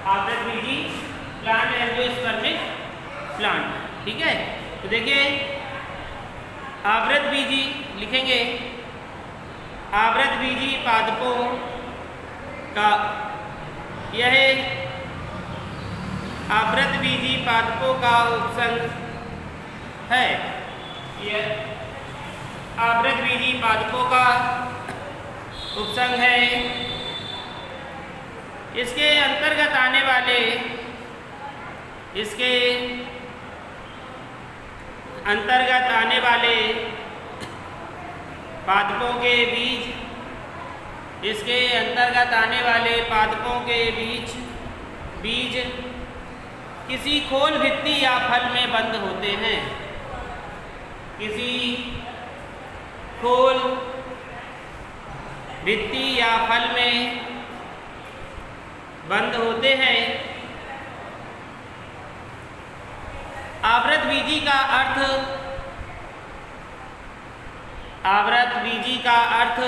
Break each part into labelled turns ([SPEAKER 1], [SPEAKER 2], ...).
[SPEAKER 1] आवृतबीजी plant angiospermic plant. ठीक है, तो देखिए आवृतबीजी लिखेंगे, आवृतबीजी पादपों का, यह आवृतबीजी पादपों का उपसंग है। यह आवृतबीजी पादपों का उपसंग है। इसके अंतर्गत आने वाले, इसके अंतर्गत आने वाले पादपों के बीज, इसके अंतर्गत आने वाले पादपों के बीज किसी खोल भित्ति या फल में बंद होते हैं। किसी खोल भित्ति या फल में बंद होते हैं। आवृतबीजी का अर्थ, आवृतबीजी का अर्थ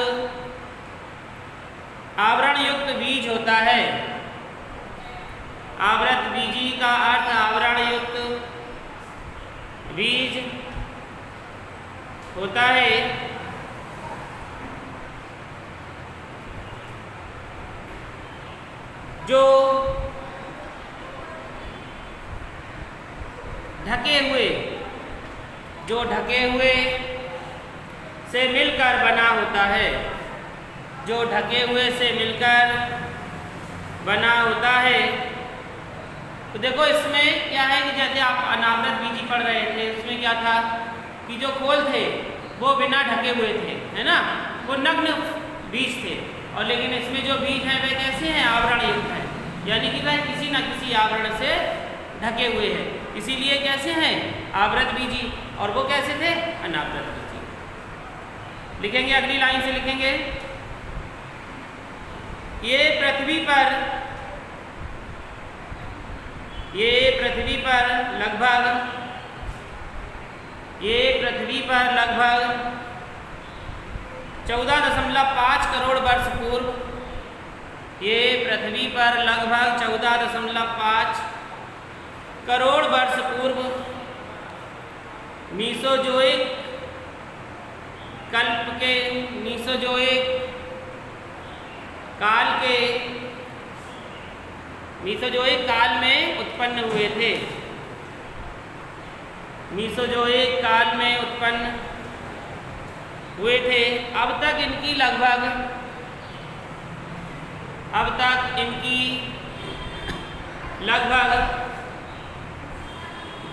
[SPEAKER 1] आवरण युक्त बीज होता है। आवृतबीजी का अर्थ आवरण युक्त बीज होता है। जो ढके हुए से मिलकर बना होता है। जो ढके हुए से मिलकर बना होता है। तो देखो इसमें क्या है कि जैसे आप अनावृतबीजी पढ़ रहे थे, उसमें क्या था कि जो खोल थे वो बिना ढके हुए थे, है ना, वो नग्न बीज थे। और लेकिन इसमें जो बीज है वे कैसे हैं, आवरण युक्त है, यानी कि वह किसी न किसी आवरण से ढके हुए हैं, इसीलिए कैसे हैं, आवृतबीजी। और वो कैसे थे, अनावृतबीजी। लिखेंगे, अगली लाइन से लिखेंगे, ये पृथ्वी पर लगभग 14.5 करोड़ वर्ष पूर्व, ये पृथ्वी पर लगभग 14.5 करोड़ वर्ष पूर्व मीसोजोइक काल में उत्पन्न हुए थे। मीसोजोइक काल में उत्पन्न हुए थे। अब तक इनकी लगभग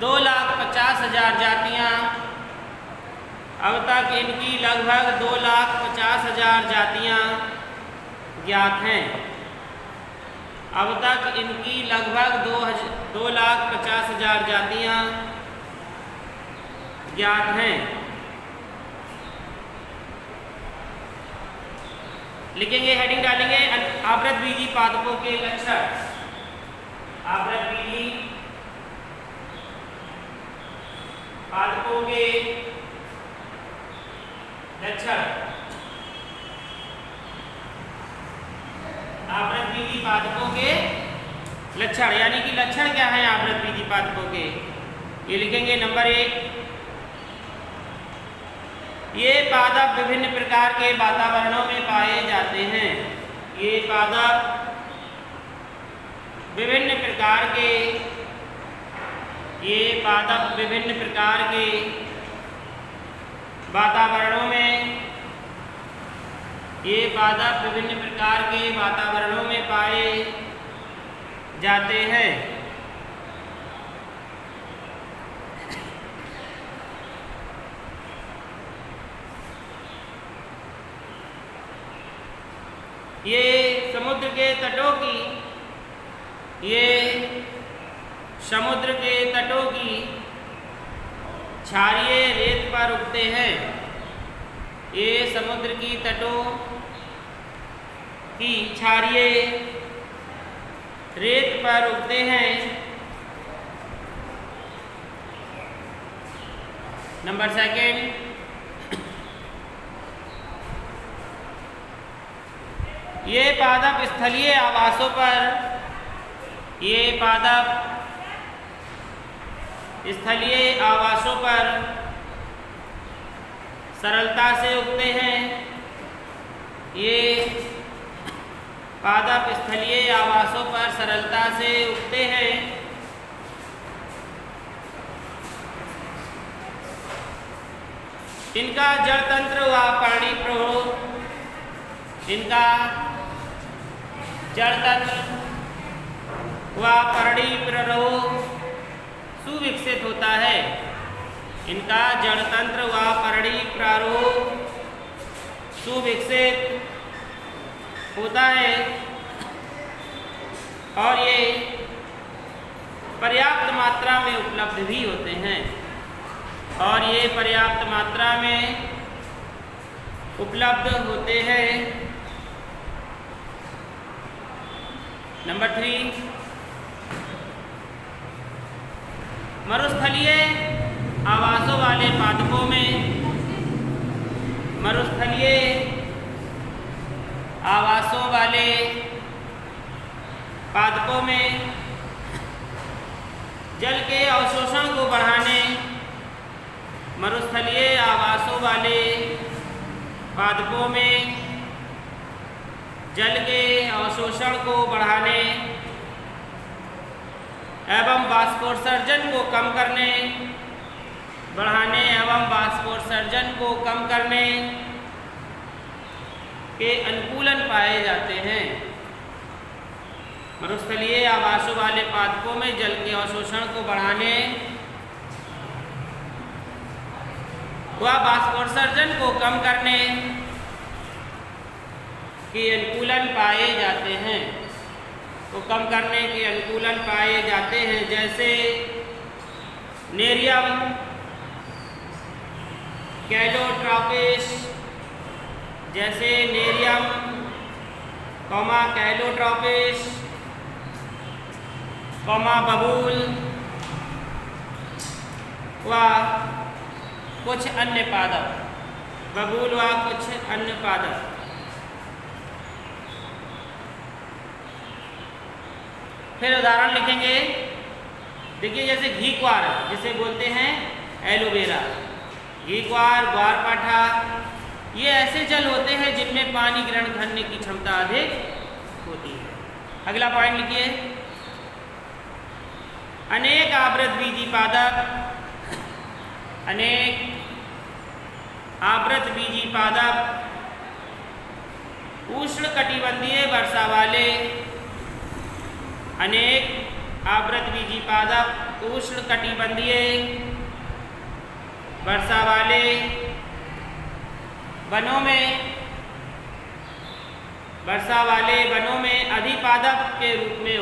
[SPEAKER 1] 2,50,000 जातियाँ, अब तक इनकी लगभग 2,50,000 जातियाँ ज्ञात हैं। अब तक इनकी लगभग 2,50,000 जातियाँ ज्ञात हैं। लिखेंगे, हेडिंग डालेंगे, आवृतबीजी पादपों के लक्षण। आवृतबीजी पादपों के लक्षण। आवृतबीजी पादपों के लक्षण, यानी कि लक्षण क्या है आवृतबीजी पादपों के, ये लिखेंगे। नंबर 1, ये पादप विभिन्न प्रकार के वातावरणों में पाए जाते हैं। ये पादप विभिन्न प्रकार के वातावरणों में पाए जाते हैं। ये समुद्र के तटों की क्षारीय रेत पर उगते हैं। ये समुद्र की तटों की क्षारीय रेत पर उगते हैं। नंबर 2, ये पादप स्थलीय आवासों पर ये पादप स्थलीय आवासों पर सरलता से उगते हैं। ये पादप स्थलीय आवासों पर सरलता से उगते हैं। इनका जड़ तंत्र व पर्णी प्ररोह इनका जड़ तंत्र व पर्णी प्ररोह सुविकसित होता है। इनका जड़ तंत्र व पर्णी प्रारोह सुविकसित होता है और ये पर्याप्त मात्रा में उपलब्ध भी होते हैं। और ये पर्याप्त मात्रा में उपलब्ध होते हैं। नंबर 3, मरुस्थलीय आवासों वाले पादपों में मरुस्थलीय आवासों वाले पादपों में जल के अवशोषण को बढ़ाने मरुस्थलीय आवासों वाले पादपों में जल के अवशोषण को बढ़ाने एवं वाष्पोत्सर्जन को कम करने के अनुकूलन पाए जाते हैं। मरुस्थलीय आवासों वाले पादपों में जल के अवशोषण को बढ़ाने व वाष्पोत्सर्जन को कम करने के अनुकूलन पाए जाते हैं। जैसे नेरियम कैलोट्रॉपिस, कैलोट्रॉपिस, बबूल व कुछ अन्य पादप। फिर उदाहरण लिखेंगे। देखिए, जैसे घीक्वार जिसे बोलते हैं एलोवेरा, घीक्वार, ग्वारपाठा, ये ऐसे जल होते हैं जिनमें पानी ग्रहण करने की क्षमता अधिक होती है। अगला पॉइंट लिखिए। अनेक आवृतबीजी पादप उष्णकटिबंधीय वर्षा वाले अनेक आवृतबीजी पादप उष्णकटिबंधीय वर्षा वाले वनों में अधिपादप के रूप में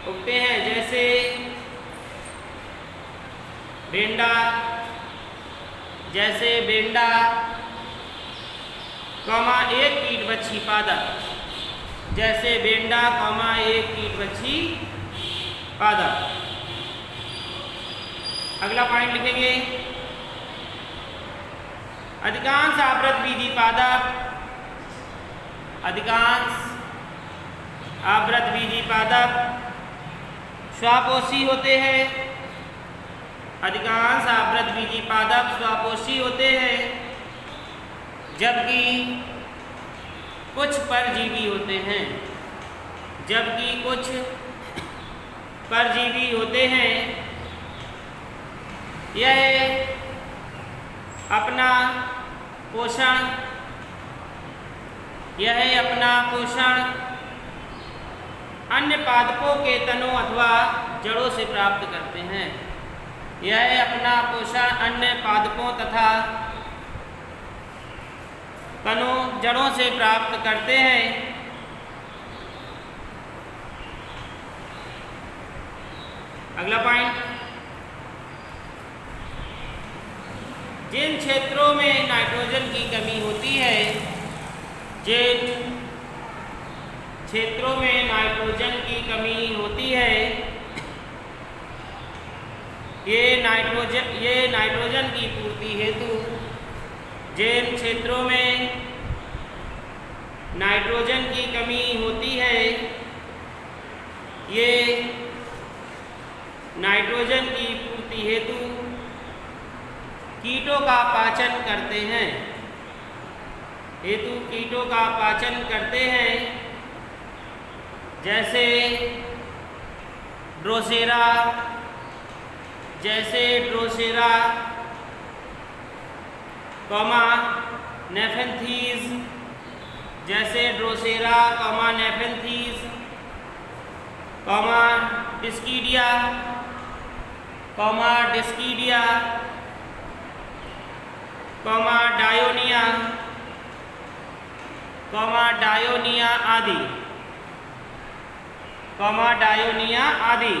[SPEAKER 1] उगते हैं। जैसे बेंडा, एक कीटबच्छी पादप। अगला पॉइंट लिखेंगे। अधिकांश आवृतबीजी पादप स्वापोषी होते हैं। जबकि कुछ परजीवी होते हैं। यह अपना पोषण अन्य पादपों के तनों अथवा जड़ों से प्राप्त करते हैं। जड़ों से प्राप्त करते हैं। अगला पॉइंट। जिन क्षेत्रों में नाइट्रोजन की कमी होती है, ये नाइट्रोजन की पूर्ति हेतु जिन क्षेत्रों में कमी होती है ये नाइट्रोजन की पूर्ति हेतु कीटों का पाचन करते हैं, जैसे ड्रोसेरा, नेफेंथीज, डिस्कीडिया, डायोनिया आदि।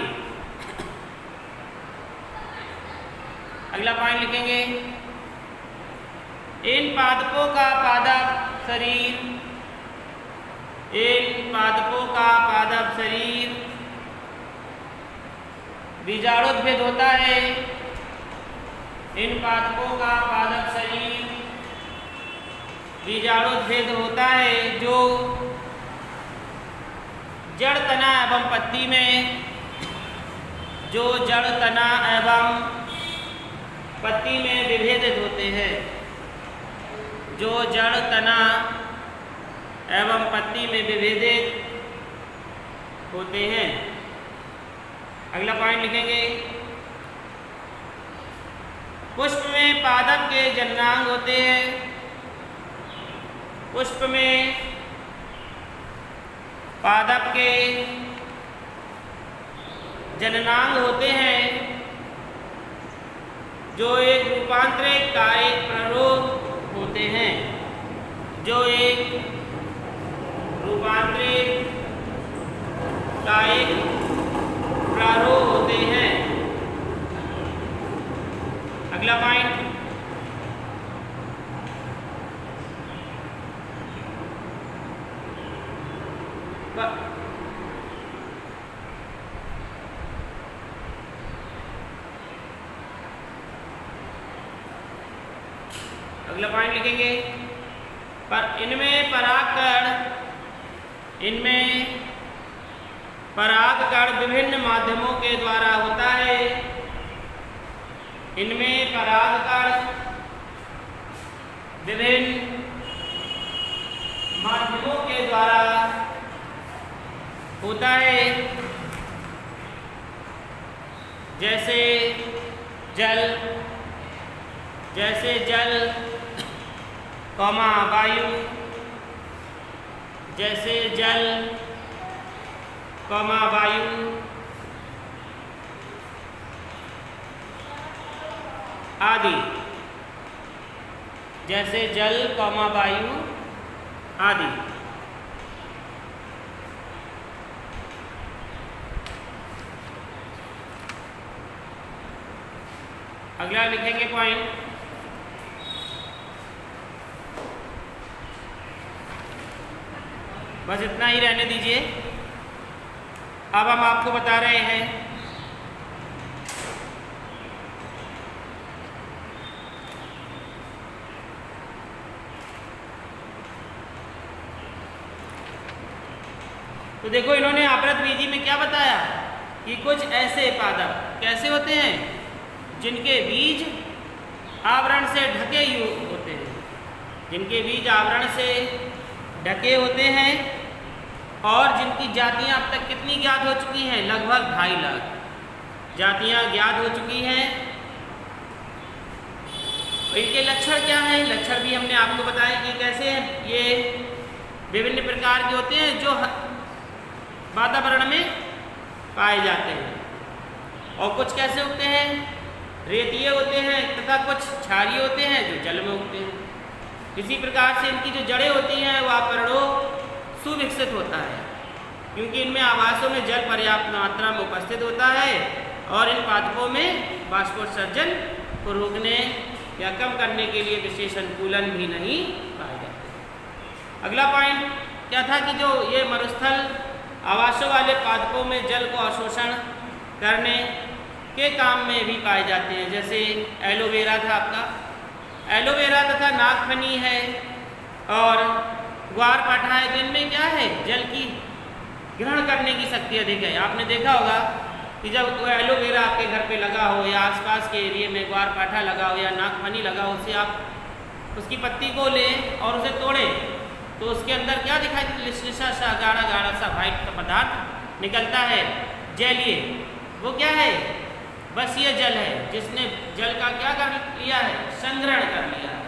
[SPEAKER 1] अगला पॉइंट लिखेंगे, इन पादपों का पादप शरीर बीजाणुद्भिद होता है। इन पादपों का पादप शरीर बीजाणुद्भिद होता है जो जड़ तना एवं पत्ती में विभेदित होते हैं, अगला पॉइंट लिखेंगे, पुष्प में पादप के जननांग होते हैं। पुष्प में पादप के जननांग होते हैं जो एक रूपांतरित कायिक प्रारूप होते हैं, अगला पॉइंट, लिखेंगे, पर इनमें परागकण विभिन्न माध्यमों के द्वारा होता है। जैसे जल, वायु, आदि, अगला लिखेंगे पॉइंट, बस इतना ही रहने दीजिए। अब हम आपको बता रहे हैं तो देखो इन्होंने आवृतबीजी में क्या बताया कि कुछ ऐसे पादप कैसे होते हैं जिनके बीज आवरण से ढके होते हैं, और जिनकी जातियां अब तक कितनी ज्ञात हो चुकी हैं, लगभग 2.5 लाख जातियां ज्ञात हो चुकी हैं। इनके लक्षण क्या हैं? लक्षण भी हमने आपको बताया कि कैसे ये विभिन्न प्रकार के होते हैं जो वातावरण में पाए जाते हैं, और कुछ कैसे उगते हैं, रेतीय होते हैं, तथा कुछ क्षारीय होते हैं जो जल में उगते हैं। इसी प्रकार से इनकी जो जड़ें होती हैं वह पर्णों सुविकसित होता है, क्योंकि इनमें आवासों में जल पर्याप्त मात्रा में उपस्थित होता है, और इन पादपों में बाष्पोत्सर्जन को रोकने या कम करने के लिए विशेष अनुकूलन भी नहीं पाए जाते। अगला पॉइंट क्या था कि जो ये मरुस्थल आवासों वाले पादपों में जल को अवशोषण करने के काम में भी पाए जाते हैं, जैसे एलोवेरा था आपका, एलोवेरा तथा नागफनी है, और ग्वारपाठा है, तो इनमें क्या है, जल की ग्रहण करने की शक्ति अधिक है। आपने देखा होगा कि जब एलोवेरा आपके घर पे लगा हो या आसपास के एरिया में ग्वारपाठा लगा हो या नागफनी लगा हो, उससे आप उसकी पत्ती को लें और उसे तोड़ें तो उसके अंदर क्या दिखाई देता है, लिसलिसा सा गाढ़ा गाढ़ा सा वाइट का पदार्थ निकलता है, जलीय। वो क्या है, बस ये जल है जिसने जल का क्या कर लिया है, संग्रहण कर लिया है।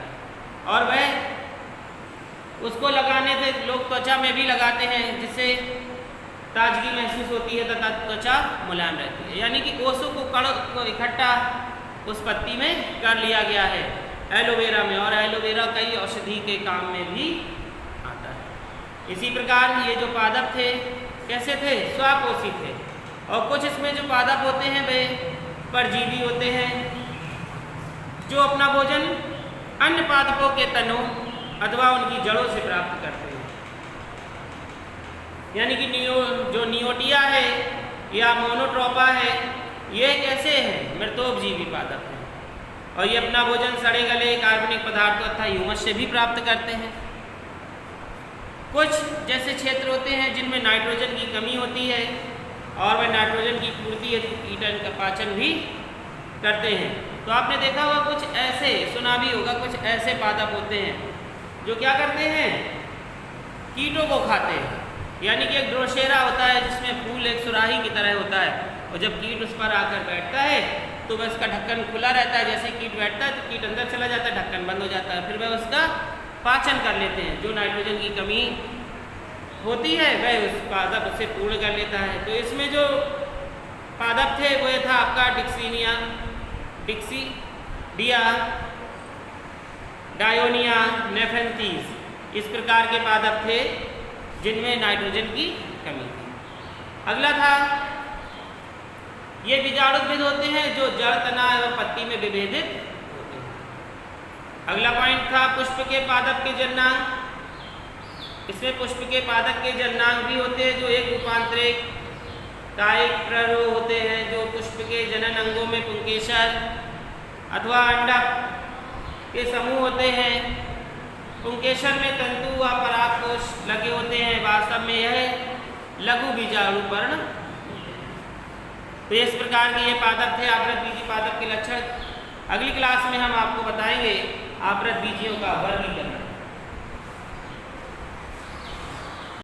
[SPEAKER 1] और वह उसको लगाने से लोग त्वचा में भी लगाते हैं, जिससे ताजगी महसूस होती है तथा त्वचा मुलायम रहती है। यानी कि कोसों को कण को इकट्ठा उस पत्ती में कर लिया गया है एलोवेरा में, और एलोवेरा कई औषधि के काम में भी आता है। इसी प्रकार ये जो पादप थे कैसे थे, स्वापोषी थे। और कुछ इसमें जो पादप होते हैं वे परजीवी होते हैं, जो अपना भोजन अन्य पादपों के तनों अथवा उनकी जड़ों से प्राप्त करते हैं। यानी कि जो नियोटिया है या मोनोट्रोपा है, ये कैसे हैं, मृतोपजीवी पादप हैं, और ये अपना भोजन सड़े गले कार्बनिक पदार्थों तथा ह्यूमस से भी प्राप्त करते हैं। कुछ जैसे क्षेत्र होते हैं जिनमें नाइट्रोजन की कमी होती है और वह नाइट्रोजन की पूर्ति हेतु कीटन का पाचन भी करते हैं। तो आपने देखा होगा कुछ ऐसे, सुना भी होगा, कुछ ऐसे पादप होते हैं जो क्या करते हैं, कीटों को खाते हैं। यानी कि एक ड्रोसेरा होता है जिसमें फूल एक सुराही की तरह होता है, और जब कीट उस पर आकर बैठता है तो वह उसका ढक्कन खुला रहता है। जैसे कीट बैठता है तो कीट अंदर चला जाता है, ढक्कन बंद हो जाता है, फिर वह उसका पाचन कर लेते हैं। जो नाइट्रोजन की कमी होती है वह उस पादप उसे पूर्ण कर लेता है। तो इसमें जो पादप थे वो था आपका डिक्सीडिया, डायोनिया, नेफेंथीस, इस प्रकार के पादप थे जिनमें नाइट्रोजन की कमी थी। अगला था, ये बीजाणुद्भिद होते हैं जो जड़, तना एवं पत्ती में विभेदित होते हैं। अगला पॉइंट था पुष्प के पादप के जन्नांग। इसमें पुष्प के पादप के जन्नांग भी होते हैं जो एक रूपांतरित कायिक प्ररोह होते हैं, जो पुष्प के जनन अंगों में पुंकेसर अथवा अंडक के समूह होते हैं। पुंकेसर में तंतु व परागकोश लगे होते हैं। वास्तव में यह लघु बीजाणुपर्ण। तो इस प्रकार के ये पादप थे आवृतबीजी पादप के लक्षण। अगली क्लास में हम आपको बताएंगे आवृतबीजियों का वर्गीकरण।